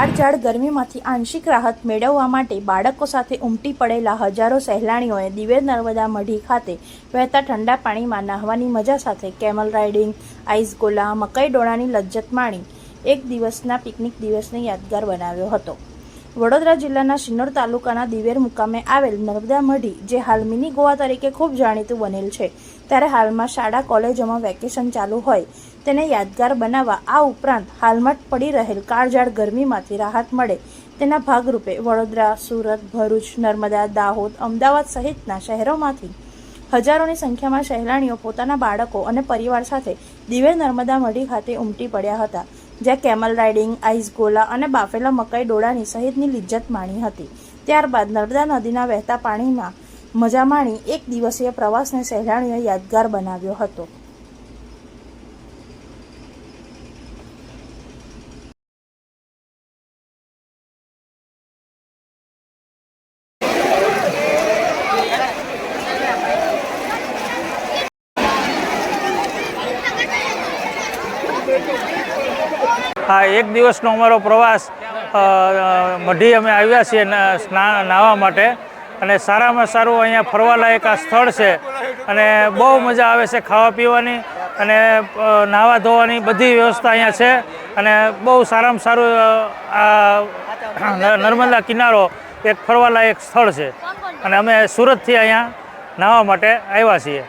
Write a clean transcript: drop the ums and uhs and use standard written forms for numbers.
કાળઝાળ ગરમીમાંથી આંશિક રાહત મેળવવા માટે બાળકો સાથે ઉમટી પડેલા હજારો સહેલાણીઓએ દિવેર નર્મદા મઢી ખાતે વહેતા ઠંડા પાણીમાં નહાવાની મજા સાથે કેમલ રાઇડિંગ, આઈસ ગોલા, મકાઈ ડોળાની લજ્જત માણી એક દિવસના પિકનિક દિવસને યાદગાર બનાવ્યો હતો। વડોદરા જિલ્લાના શિનોર તાલુકાના દિવેર મુકામે આવેલ નર્મદા મઢી, જે હાલ મિની ગોવા તરીકે ખૂબ જાણીતું બનેલ છે, ત્યારે હાલમાં શાળા કોલેજોમાં વેકેશન ચાલુ હોય તેને યાદગાર બનાવવા આ ઉપરાંત હાલમાં પડી રહેલ કાળઝાળ ગરમીમાંથી રાહત મળે તેના ભાગરૂપે વડોદરા, સુરત, ભરૂચ, નર્મદા, દાહોદ, અમદાવાદ સહિતના શહેરોમાંથી હજારોની સંખ્યામાં સહેલાણીઓ પોતાના બાળકો અને પરિવાર સાથે દિવેર નર્મદા મઢી ખાતે ઉમટી પડ્યા હતા, જ્યાં કેમલ રાઇડિંગ, આઈસ ગોલા અને બાફેલા મકાઈ ડોળાની સહિતની લિજ્જત માણી હતી। ત્યારબાદ નર્મદા નદીના વહેતા પાણીમાં મજા માણી એક દિવસીય પ્રવાસને સહેલાણીઓએ યાદગાર બનાવ્યો હતો। હા, એક દિવસનો અમારો પ્રવાસ મઢી અમે આવ્યા છીએ નાહવા માટે, અને સારામાં સારું અહીંયા ફરવાલાયક આ સ્થળ છે અને બહુ મજા આવે છે ખાવા પીવાની અને નાહવા ધોવાની બધી વ્યવસ્થા અહીંયા છે અને બહુ સારામાં સારું આ નર્મદા કિનારો એક ફરવાલાયક સ્થળ છે અને અમે સુરતથી અહીંયા નાહવા માટે આવ્યા છીએ।